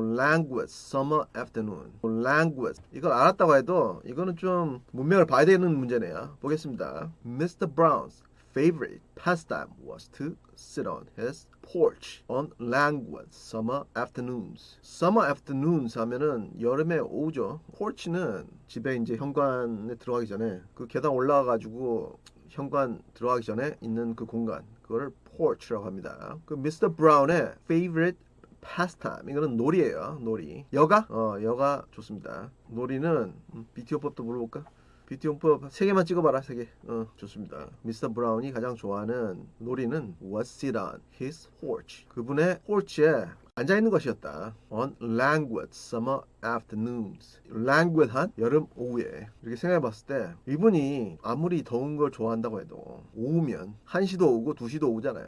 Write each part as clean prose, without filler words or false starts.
languid summer afternoon. languid. 이걸 알았다고 해도 이거는 좀 문맥을 봐야 되는 문제네요. 보겠습니다. Mr. Brown's favorite pastime was to sit on his porch on languid summer afternoons. summer afternoons 하면은 여름의 오후죠. porch는 집에 이제 현관에 들어가기 전에 그 계단 올라가 가지고 현관 들어가기 전에 있는 그 공간, 그거를 porch라고 합니다. 그 Mr. Brown의 favorite pastime, 이거는 놀이에요. 놀이. 여가? 여가 좋습니다. 놀이는 BTO법도 물어볼까? BTO법 3개만 찍어봐라. 3개. 좋습니다. 미스터 브라운이 가장 좋아하는 놀이는 was sit on his porch. 그분의 porch에 앉아있는 것이었다. On languid summer afternoons. languid한 여름 오후에. 이렇게 생각해봤을 때 이분이 아무리 더운 걸 좋아한다고 해도 오후면 1시도 오고 2시도 오잖아요.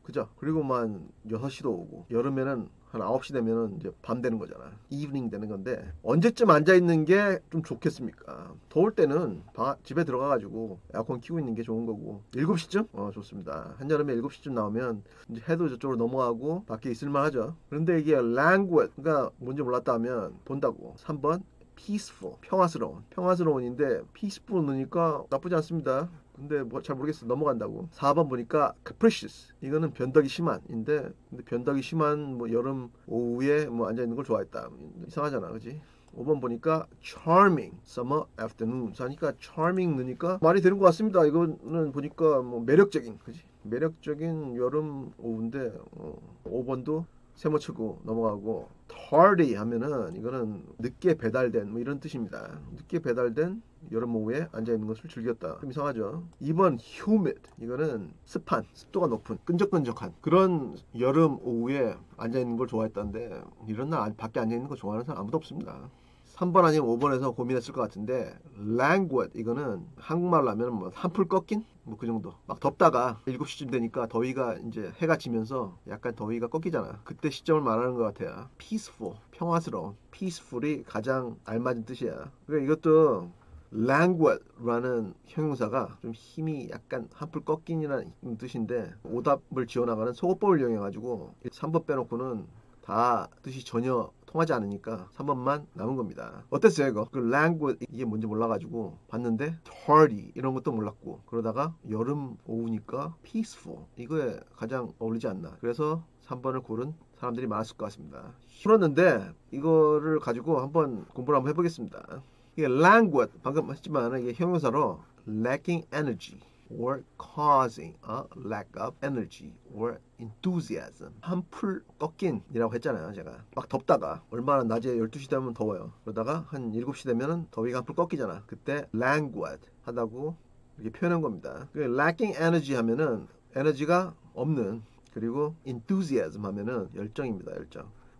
그죠? 그리고 만 6시도 오고 여름에는 한 9시 되면은 이제 밤 되는 거잖아. 이브닝 되는 건데 언제쯤 앉아 있는 게 좀 좋겠습니까? 더울 때는 집에 들어가 가지고 에어컨 켜고 있는 게 좋은 거고. 7시쯤? 좋습니다. 한여름에 7시쯤 나오면 이제 해도 저쪽으로 넘어가고 밖에 있을 만하죠. 그런데 이게 languid, 그러니까 뭔지 몰랐다 하면 본다고. 3번 peaceful, 평화스러운. 평화스러운인데 peaceful 넣으니까 나쁘지 않습니다. 근데 뭐 잘 모르겠어. 넘어간다고. 4번 보니까 capricious. 이거는 변덕이 심한인데, 근데 변덕이 심한 뭐 여름 오후에 뭐 앉아 있는 걸 좋아했다. 이상하잖아, 그지? 5번 보니까 charming summer afternoons 하니까 charming 넣으니까 말이 되는 것 같습니다. 이거는 보니까 뭐 매력적인, 그지? 매력적인 여름 오후인데 5번도 세모치고 넘어가고. tardy 하면은 이거는 늦게 배달된 뭐 이런 뜻입니다. 늦게 배달된 여름 오후에 앉아있는 것을 즐겼다. 좀 이상하죠. 2번 humid, 이거는 습한, 습도가 높은, 끈적끈적한 그런 여름 오후에 앉아있는 걸 좋아했다는데 이런 날 밖에 앉아있는 거 좋아하는 사람 아무도 없습니다. 3번 아니면 5번에서 고민했을 것 같은데 languid, 이거는 한국말로 하면 뭐 한풀 꺾인? 뭐 그 정도. 막 덥다가 7시쯤 되니까 더위가 이제 해가 지면서 약간 더위가 꺾이잖아. 그때 시점을 말하는 것 같아요. peaceful, 평화스러운. peaceful이 가장 알맞은 뜻이야. 그러니까 이것도 languid라는 형용사가 좀 힘이 약간 한풀 꺾인이라는 뜻인데 오답을 지어나가는 소거법을 이용해가지고 3번 빼놓고는 다 뜻이 전혀 통하지 않으니까 3번만 남은 겁니다. 어땠어요 이거? 그 languid 이게 뭔지 몰라가지고 봤는데 tardy 이런 것도 몰랐고 그러다가 여름 오후니까 peaceful 이거에 가장 어울리지 않나. 그래서 3번을 고른 사람들이 많았을 것 같습니다. 풀었는데 이거를 가지고 한번 공부를 한번 해보겠습니다. 이게 languid 방금 했지만 이게 형용사로 lacking energy or causing a lack of energy or enthusiasm. 한풀 꺾인 이라고 했잖아요. 제가 막 덥다가 얼마나 낮에 12시 되면 더워요. 그러다가 한 7시 되면 더위가 한풀 꺾이잖아. 그때 languid 하다고 이렇게 표현한 겁니다. lacking energy 하면은 에너지가 없는, 그리고 enthusiasm 하면은 열정입니다.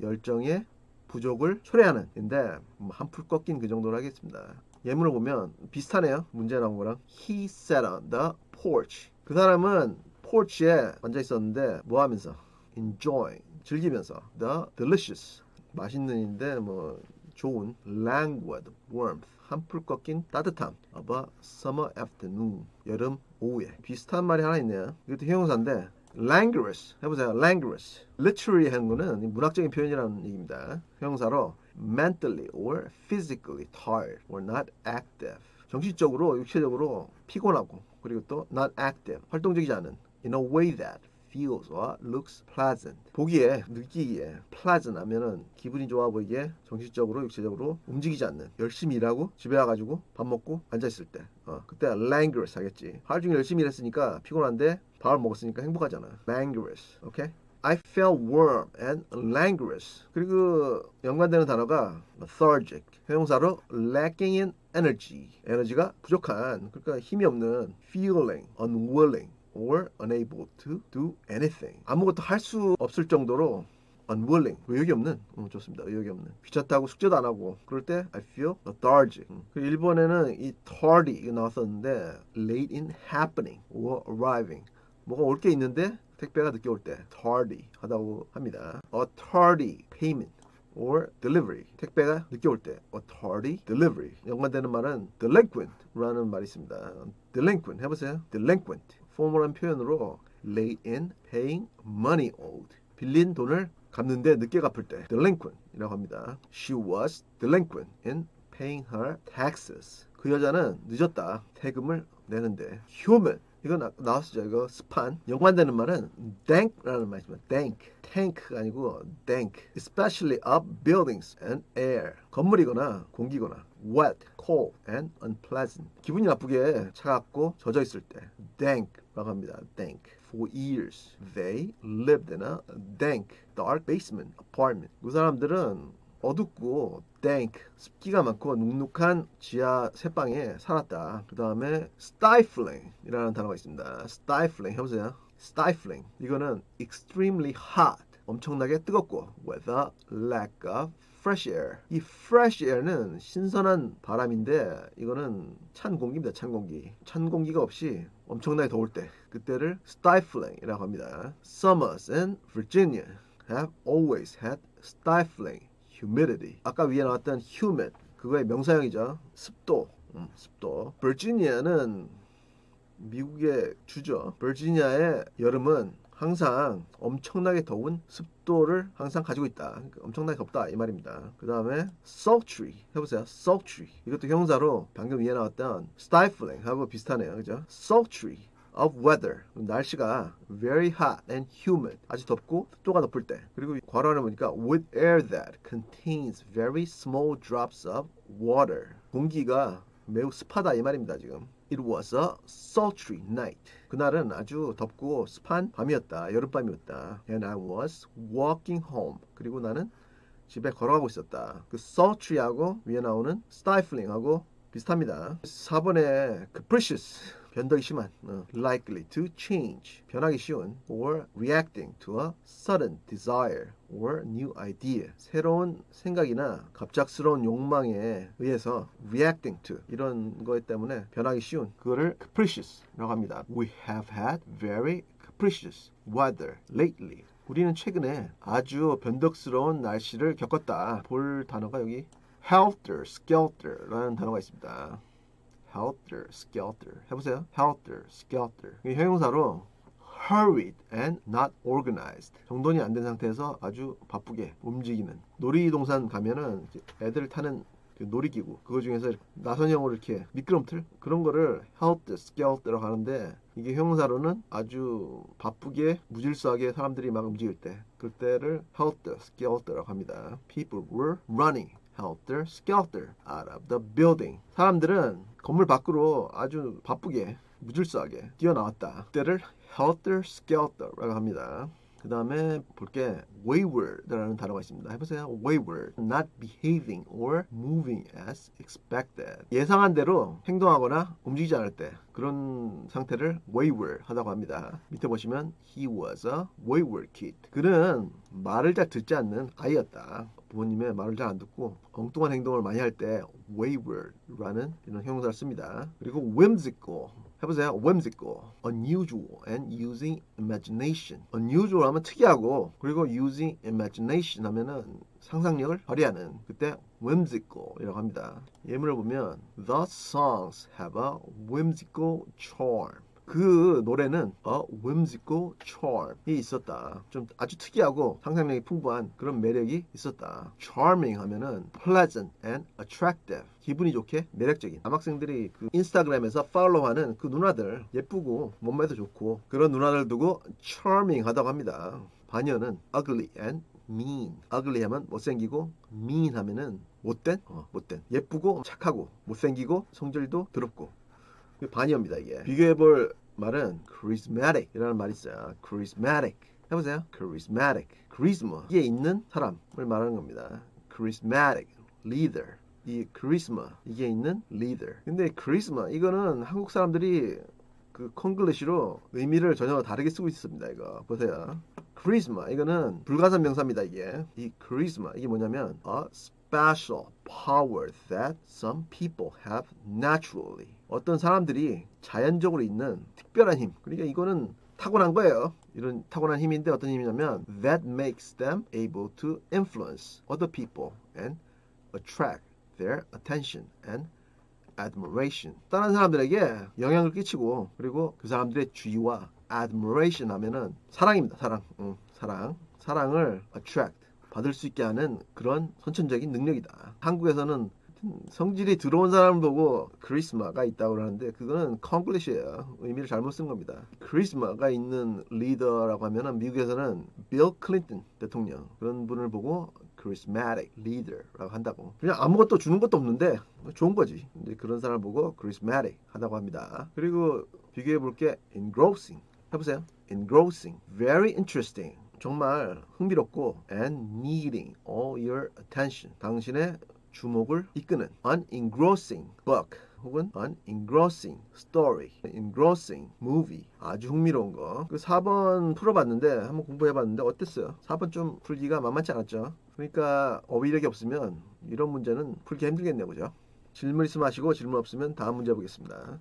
열정의 부족을 초래하는 인데 한풀 꺾인 그 정도로 하겠습니다. 예문을 보면 비슷하네요. 문제 나온 거랑. He sat on the porch. 그 사람은 porch에 앉아 있었는데 뭐 하면서? enjoy, 즐기면서 the delicious, 맛있는인데 뭐 좋은 languid warmth, 한풀 꺾인 따뜻함 of a summer afternoon, 여름 오후에. 비슷한 말이 하나 있네요. 이것도 형용사인데 languorous 해보세요. languorous. literally 하는 거는 문학적인 표현이라는 얘기입니다. 형용사로 mentally or physically tired or not active. 정신적으로, 육체적으로 피곤하고, 그리고 또 not active, 활동적이지 않은. in a way that feels or looks pleasant. 보기에, 느끼기에 pleasant 하면은 기분이 좋아 보이게 정신적으로, 육체적으로 움직이지 않는. 열심히 일하고 집에 와가지고 밥 먹고 앉아있을 때 그때 languorous 하겠지. 하루 종일 열심히 일했으니까 피곤한데 밥을 먹었으니까 행복하잖아. languorous. 오케이? I felt warm and languorous. 그리고 연관되는 단어가 lethargic. 형용사로 lacking in energy. 에너지가 부족한, 그러니까 힘이 없는. feeling unwilling or unable to do anything. 아무것도 할 수 없을 정도로 unwilling, 의욕이 없는. 좋습니다. 의욕이 없는. 귀찮다고 숙제도 안 하고 그럴 때 I feel lethargic. 그리고 일본에는 이 tardy 나왔었는데 late in happening or arriving. 뭐가 올 게 있는데 택배가 늦게 올 때 tardy 하다고 합니다. A tardy payment or delivery. 택배가 늦게 올 때 a tardy delivery. 연관되는 말은 delinquent라는 말이 있습니다. delinquent 해보세요. delinquent. 포멀한 표현으로 late in paying money owed. 빌린 돈을 갚는데 늦게 갚을 때 delinquent 이라고 합니다. She was delinquent in paying her taxes. 그 여자는 늦었다. 세금을 내는데. human. 이거 나왔었죠. 이거 스판. 연관되는 말은 dank라는 말이지만 dank. tank가 아니고 dank. Especially of buildings and air. 건물이거나 공기거나 wet, cold, and unpleasant. 기분이 나쁘게 차갑고 젖어 있을 때 dank라고 합니다. dank. For years, they lived in a dank, dark basement apartment. 그 사람들은 어둡고 dank, 습기가 많고 눅눅한 지하 새방에 살았다. 그 다음에 stifling이라는 단어가 있습니다. stifling 해보세요. stifling. 이거는 extremely hot, 엄청나게 뜨겁고 with a lack of fresh air. 이 fresh air는 신선한 바람인데 이거는 찬 공기입니다. 찬 공기. 찬 공기가 없이 엄청나게 더울 때 그때를 stifling이라고 합니다. Summers in Virginia have always had stifling humidity. 아까 위에 나왔던 humid 그거의 명사형이죠. 습도. 습도. 버지니아는 미국의 주죠. 버지니아의 여름은 항상 엄청나게 더운 습도를 항상 가지고 있다. 그러니까 엄청나게 덥다 이 말입니다. 그 다음에 sultry 해보세요. sultry 이것도 형사로 방금 위에 나왔던 stifling 하고 비슷하네요. 그죠? sultry of weather 날씨가 very hot and humid 아주 덥고 습도가 높을 때. 그리고 괄호를 보니까 with air that contains very small drops of water 공기가 매우 습하다 이 말입니다. 지금 It was a sultry night. 그날은 아주 덥고 습한 밤이었다. 여름밤이었다. And I was walking home. 그리고 나는 집에 걸어가고 있었다. 그 sultry하고 위에 나오는 stifling하고 비슷합니다. 4번에 capricious 변덕이 심한 likely to change 변하기 쉬운 or reacting to a sudden desire or new idea 새로운 생각이나 갑작스러운 욕망에 의해서 reacting to 이런 것 때문에 변하기 쉬운 그거를 capricious라고 합니다. We have had very capricious weather lately. 우리는 최근에 아주 변덕스러운 날씨를 겪었다. 볼 단어가 여기 helter skelter라는 단어가 있습니다. helter skelter 해보세요. helter skelter 이 형용사로 hurried and not organized 정돈이 안 된 상태에서 아주 바쁘게 움직이는 놀이동산 가면은 애들 타는 그 놀이기구 그거 중에서 나선형으로 이렇게 미끄럼틀 그런 거를 helter skelter라고 하는데 이게 형용사로는 아주 바쁘게 무질서하게 사람들이 막 움직일 때 그때를 helter skelter라고 합니다. People were running helter skelter out of the building. 사람들은 건물 밖으로 아주 바쁘게 무질서하게 뛰어나왔다. 그때를 helter skelter라고 합니다. 그 다음에 볼게 wayward라는 단어가 있습니다. 해보세요. wayward, not behaving or moving as expected. 예상한 대로 행동하거나 움직이지 않을 때 그런 상태를 wayward 하다고 합니다. 밑에 보시면 he was a wayward kid. 그는 말을 잘 듣지 않는 아이였다. 부모님의 말을 잘 안 듣고 엉뚱한 행동을 많이 할 때 wayward라는 이런 형용사를 씁니다. 그리고 whimsical 해보세요. whimsical, unusual, and using imagination. unusual 하면 특이하고 그리고 using imagination 하면은 상상력을 발휘하는 그때 whimsical이라고 합니다. 예문을 보면 The songs have a whimsical charm. 그 노래는 a whimsical charm이 있었다. 좀 아주 특이하고 상상력이 풍부한 그런 매력이 있었다. charming 하면은 pleasant and attractive. 기분이 좋게 매력적인. 남학생들이 그 인스타그램에서 팔로우하는 그 누나들 예쁘고 몸매도 좋고 그런 누나들 두고 charming 하다고 합니다. 반면은 ugly and mean. ugly 하면 못생기고 mean 하면은 못된. 예쁘고 착하고 못생기고 성질도 더럽고. 반이어입니다 이게. 비교해볼 말은 charismatic 이라는 말이 있어요. charismatic 해보세요. charismatic charisma 이게 있는 사람을 말하는 겁니다. charismatic leader 이 charisma 이게 있는 leader. 근데 charisma 이거는 한국 사람들이 그 콩글리시로 의미를 전혀 다르게 쓰고 있습니다. 이거 보세요. charisma 이거는 불가산 명사입니다. 이게 이 charisma 이게 뭐냐면 special power that some people have naturally. 어떤 사람들이 자연적으로 있는 특별한 힘. 그러니까 이거는 타고난 거예요. 이런 타고난 힘인데 어떤 힘이냐면 that makes them able to influence other people and attract their attention and admiration. 다른 사람들에게 영향을 끼치고 그리고 그 사람들의 주의와 admiration 하면은 사랑입니다. 사랑. 사랑을 attract 받을 수 있게 하는 그런 선천적인 능력이다. 한국에서는 성질이 들어온 사람을 보고 크리스마가 있다고 그러는데 그거는 콩글리시예요. 의미를 잘못 쓴 겁니다. 크리스마가 있는 리더라고 하면은 미국에서는 빌 클린턴 대통령 그런 분을 보고 charismatic leader라고 한다고. 그냥 아무것도 주는 것도 없는데 좋은 거지. 근데 그런 사람을 보고 charismatic 하다고 합니다. 그리고 비교해 볼게 engrossing 해보세요. engrossing, very interesting. 정말 흥미롭고 and needing all your attention. 당신의 주목을 이끄는 an engrossing book 혹은 an engrossing story, engrossing movie. 아주 흥미로운 거. 그 4번 풀어봤는데 한번 공부해봤는데 어땠어요? 4번 좀 풀기가 만만치 않았죠? 그러니까 어휘력이 없으면 이런 문제는 풀기 힘들겠네요. 그죠? 질문 있으면 하시고 질문 없으면 다음 문제 보겠습니다.